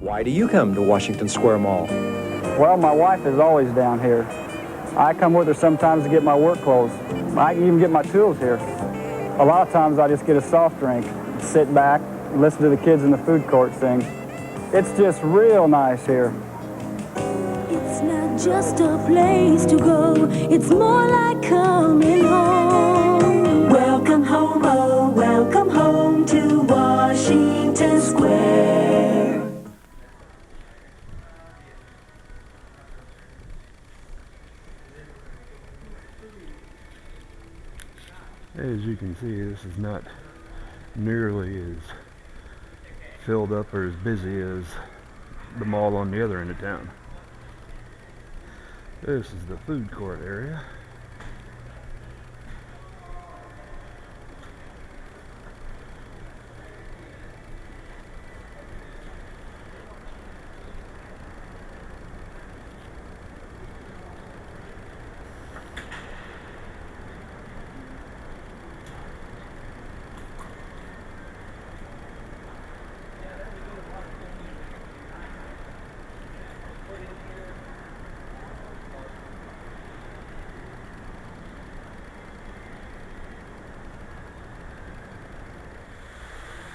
Why do you come to Washington Square Mall? Well, my wife is always down here. I come with her sometimes to get my work clothes. I can even get my tools here. A lot of times I just get a soft drink, sit back, listen to the kids in the food court sing. It's just real nice here. It's not just a place to go, it's more like coming home. Welcome home, oh, welcome home to Washington Square. As you can see, this is not nearly as filled up or as busy as the mall on the other end of town. This is the food court area.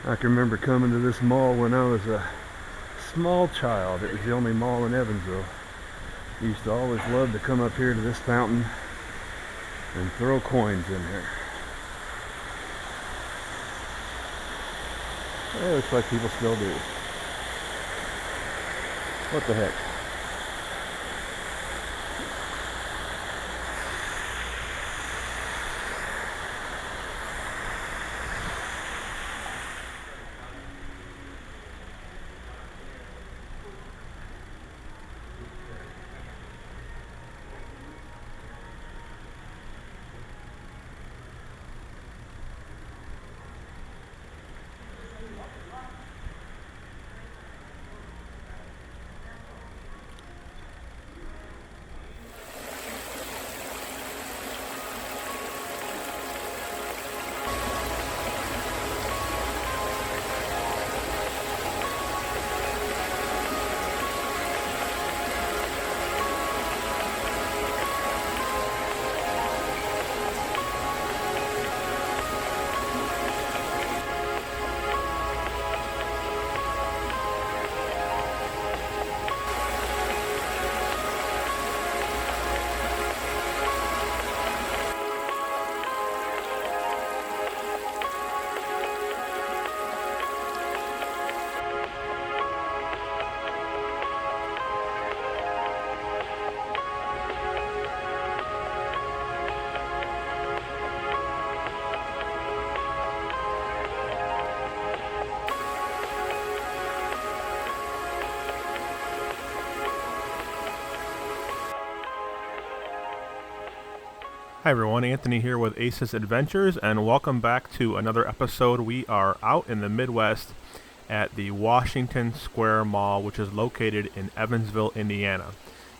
I can remember coming to this mall when I was a small child. It was the only mall in Evansville. I used to always love to come up here to this fountain and throw coins in here. It looks like people still do. What the heck? Hi everyone, Anthony here with Aces Adventures, and welcome back to another episode. We are out in the Midwest at the Washington Square Mall, which is located in Evansville, Indiana.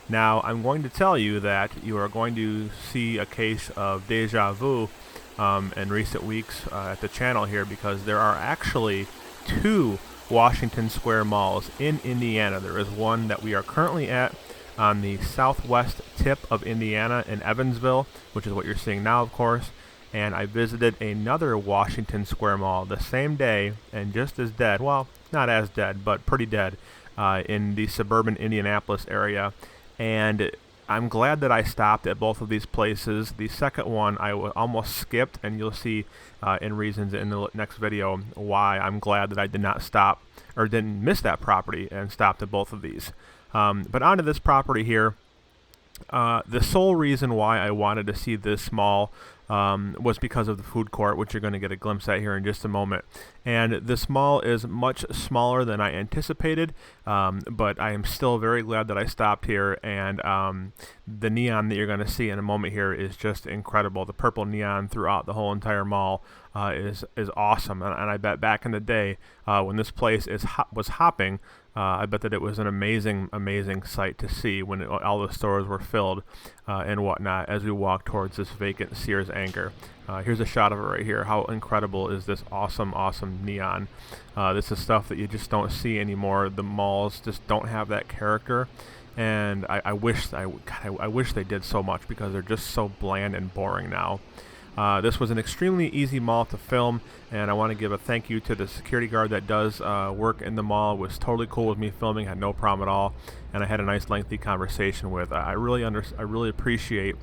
Now, I'm going to tell you that you are going to see a case of deja vu in recent weeks at the channel here, because there are actually two Washington Square malls in Indiana. There is one that we are currently at on the southwest tip of Indiana in Evansville, which is what you're seeing now, of course. And I visited another Washington Square Mall the same day, and just as dead, well, not as dead, but pretty dead, in the suburban Indianapolis area. And I'm glad that I stopped at both of these places. The second one I almost skipped, and you'll see in reasons in the next video why I'm glad that I did not stop, or didn't miss that property and stopped at both of these. But onto this property here. The sole reason why I wanted to see this mall was because of the food court, which you're going to get a glimpse at here in just a moment. And this mall is much smaller than I anticipated, but I am still very glad that I stopped here. And the neon that you're going to see in a moment here is just incredible. The purple neon throughout the whole entire mall is awesome. And I bet back in the day when this place was hopping, I bet that it was an amazing sight to see when all the stores were filled and whatnot as we walk towards this vacant Sears anchor. Here's a shot of it right here. How incredible is this awesome neon? This is stuff that you just don't see anymore. The malls just don't have that character, and I wish they did so much, because they're just so bland and boring now. This was an extremely easy mall to film, and I want to give a thank you to the security guard that does work in the mall. Was totally cool with me filming, had no problem at all, and I had a nice lengthy conversation with. I really appreciate.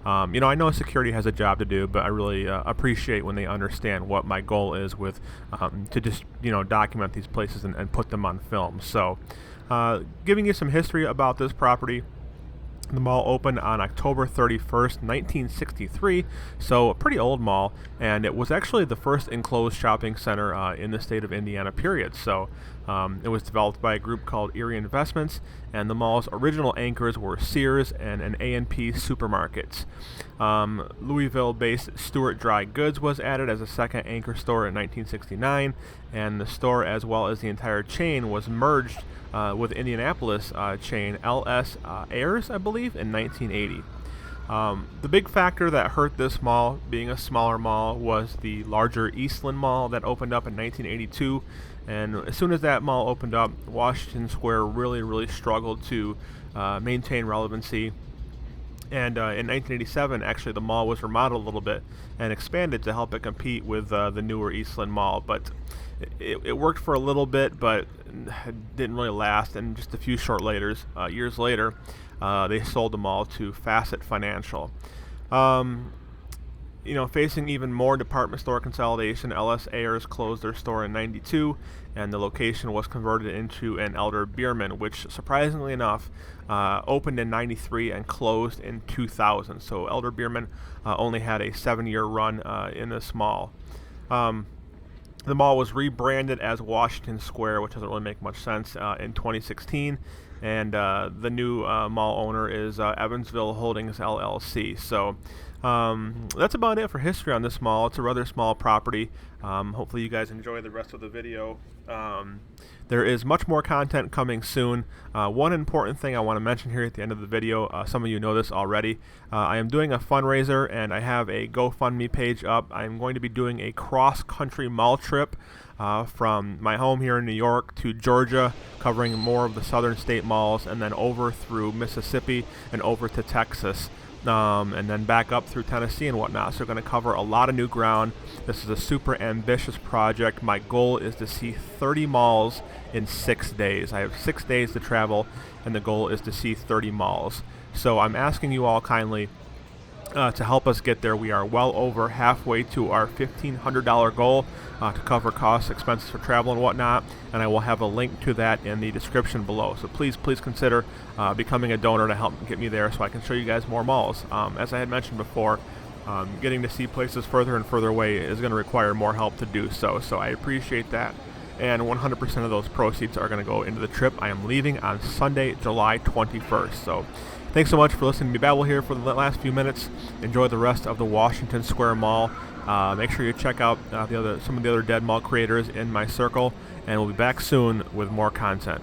I know security has a job to do, but I really appreciate when they understand what my goal is with to just document these places and put them on film. So, giving you some history about this property. The mall opened on October 31st, 1963, so a pretty old mall, and it was actually the first enclosed shopping center in the state of Indiana, period. So it was developed by a group called Erie Investments, and the mall's original anchors were Sears and an A&P Supermarkets. Louisville-based Stewart Dry Goods was added as a second anchor store in 1969, and the store, as well as the entire chain, was merged with Indianapolis chain LS Ayers, I believe, in 1980. The big factor that hurt this mall, being a smaller mall, was the larger Eastland Mall that opened up in 1982. And as soon as that mall opened up, Washington Square really struggled to maintain relevancy. And in 1987, actually, the mall was remodeled a little bit and expanded to help it compete with the newer Eastland Mall. But it worked for a little bit, but it didn't really last. And just a few years later, they sold the mall to Facet Financial. Facing even more department store consolidation, LS Ayers closed their store in '92, and the location was converted into an Elder Beerman, which, surprisingly enough, opened in '93 and closed in 2000. So Elder Beerman only had a 7-year run in this mall. The mall was rebranded as Washington Square, which doesn't really make much sense, in 2016. And the new mall owner is Evansville Holdings LLC. So that's about it for history on this mall. It's a rather small property. Hopefully you guys enjoy the rest of the video. There is much more content coming soon. One important thing I want to mention here at the end of the video, some of you know this already, I am doing a fundraiser and I have a GoFundMe page up. I'm going to be doing a cross-country mall trip from my home here in New York to Georgia, covering more of the southern state malls, and then over through Mississippi and over to Texas. And then back up through Tennessee and whatnot. So we're going to cover a lot of new ground. This is a super ambitious project. My goal is to see 30 malls in 6 days. I have 6 days to travel, and the goal is to see 30 malls. So I'm asking you all kindly to help us get there. We are well over halfway to our $1,500 goal to cover costs, expenses for travel and whatnot, and I will have a link to that in the description below. So please consider becoming a donor to help get me there so I can show you guys more malls. As I had mentioned before, getting to see places further and further away is going to require more help to do so. So I appreciate that. And 100% of those proceeds are going to go into the trip. I am leaving on Sunday, July 21st. So thanks so much for listening to me babble here for the last few minutes. Enjoy the rest of the Washington Square Mall. Make sure you check out some of the other Dead Mall creators in my circle, and we'll be back soon with more content.